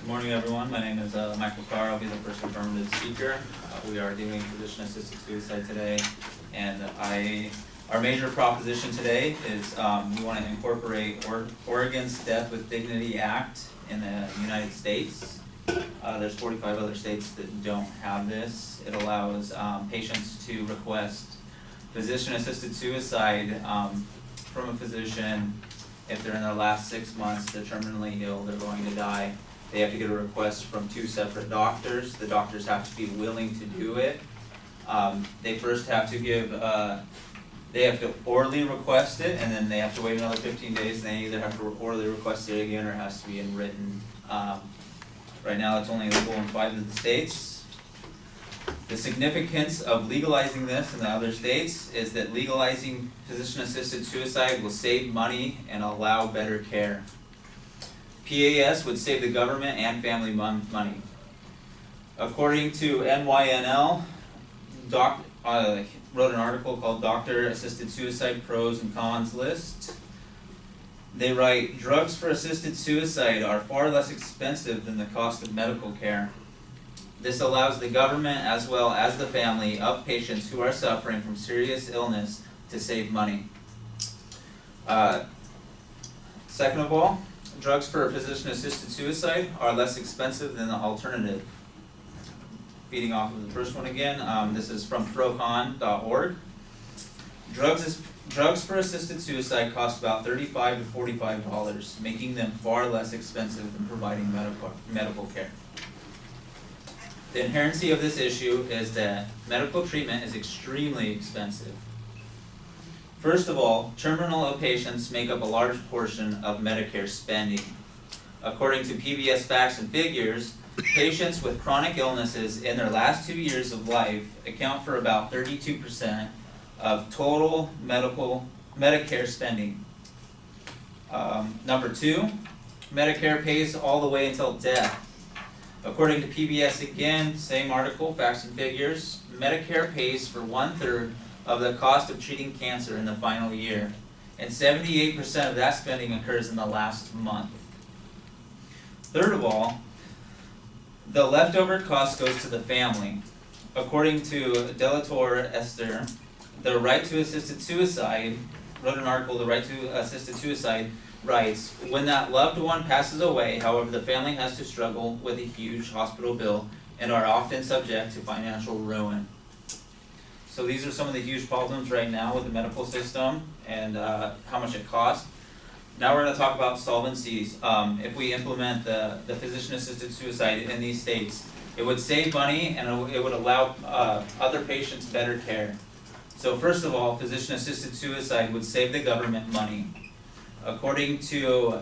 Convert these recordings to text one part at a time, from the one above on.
Good morning, everyone. My name is Michael Carr. I'll be the first affirmative speaker. We are doing physician-assisted suicide today, and our major proposition today is we want to incorporate Oregon's Death with Dignity Act in the United States. There's 45 other states that don't have this. It allows patients to request physician-assisted suicide from a physician if they're in their last 6 months, they're terminally ill, they're going to die. They have to get a request from 2 separate doctors. The doctors have to be willing to do it. They first have to they have to orally request it, and then they have to wait another 15 days, and they either have to orally request it again or it has to be in written. Right now it's only legal in 5 of the states. The significance of legalizing this in the other states is that legalizing physician-assisted suicide will save money and allow better care. PAS would save the government and family money. According to NYNL, wrote an article called Doctor Assisted Suicide Pros and Cons List. They write, drugs for assisted suicide are far less expensive than the cost of medical care. This allows the government as well as the family of patients who are suffering from serious illness to save money. Second of all, drugs for physician-assisted suicide are less expensive than the alternative. Feeding off of the first one again, this is from procon.org. Drugs for assisted suicide cost about $35 to $45, making them far less expensive than providing medical care. The inherency of this issue is that medical treatment is extremely expensive. First of all, terminal patients make up a large portion of Medicare spending. According to PBS Facts and Figures, patients with chronic illnesses in their last 2 years of life account for about 32% of total Medicare spending. Number 2, Medicare pays all the way until death. According to PBS again, same article, Facts and Figures, Medicare pays for 1/3 of the cost of treating cancer in the final year, and 78% of that spending occurs in the last month. Third of all, the leftover cost goes to the family. According to Delator Esther, the Right to Assisted Suicide, wrote an article, The Right to Assisted Suicide, writes, when that loved one passes away, however, the family has to struggle with a huge hospital bill and are often subject to financial ruin. So these are some of the huge problems right now with the medical system and how much it costs. Now we're going to talk about solvencies. If we implement the physician-assisted suicide in these states, it would save money and it would allow other patients better care. So first of all, physician-assisted suicide would save the government money. According to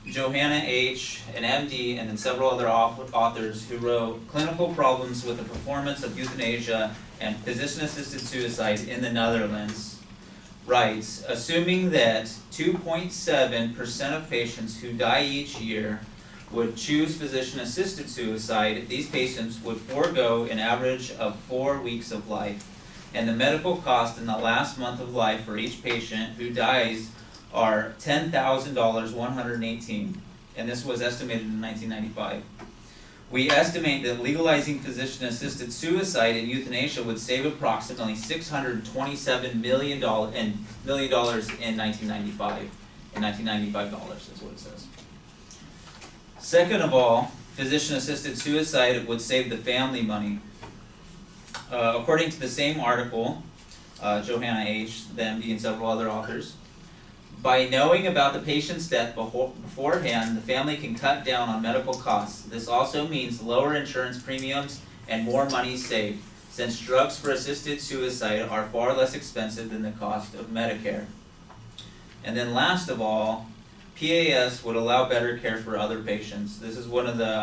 Johanna H., an MD, and then several other authors who wrote Clinical Problems with the Performance of Euthanasia and Physician-Assisted Suicide in the Netherlands, writes, assuming that 2.7% of patients who die each year would choose physician-assisted suicide, these patients would forego an average of 4 weeks of life. And the medical cost in the last month of life for each patient who dies are $10,118, and this was estimated in 1995. We estimate that legalizing physician-assisted suicide and euthanasia would save approximately $627 million in 1995. In $1995 is what it says. Second of all, physician-assisted suicide would save the family money. According to the same article, Johanna H., the MD, and several other authors, by knowing about the patient's death beforehand, the family can cut down on medical costs. This also means lower insurance premiums and more money saved, since drugs for assisted suicide are far less expensive than the cost of Medicare. And then last of all, PAS would allow better care for other patients. This is one of the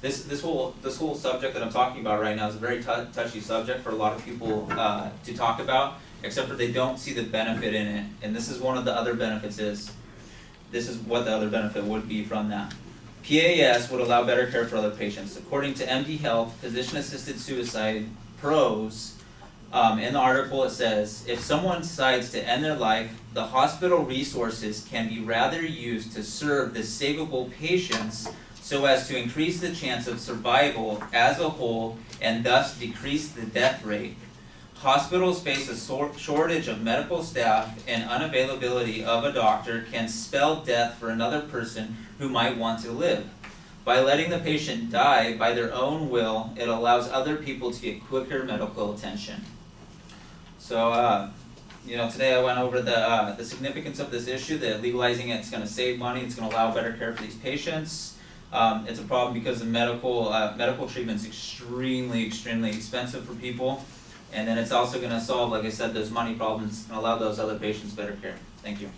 this whole subject that I'm talking about right now is a very touchy subject for a lot of people to talk about, except for they don't see the benefit in it. And this is one of the other benefits this is what the other benefit would be from that. PAS would allow better care for other patients. According to MD Health, physician-assisted suicide pros, in the article it says, if someone decides to end their life, the hospital resources can be rather used to serve the savable patients so as to increase the chance of survival as a whole and thus decrease the death rate. Hospitals face a shortage of medical staff, and unavailability of a doctor can spell death for another person who might want to live. By letting the patient die by their own will, it allows other people to get quicker medical attention. So, today I went over the significance of this issue, that legalizing it's going to save money, it's going to allow better care for these patients. It's a problem because the medical treatment is extremely expensive for people. And then it's also going to solve, like I said, those money problems and allow those other patients better care. Thank you.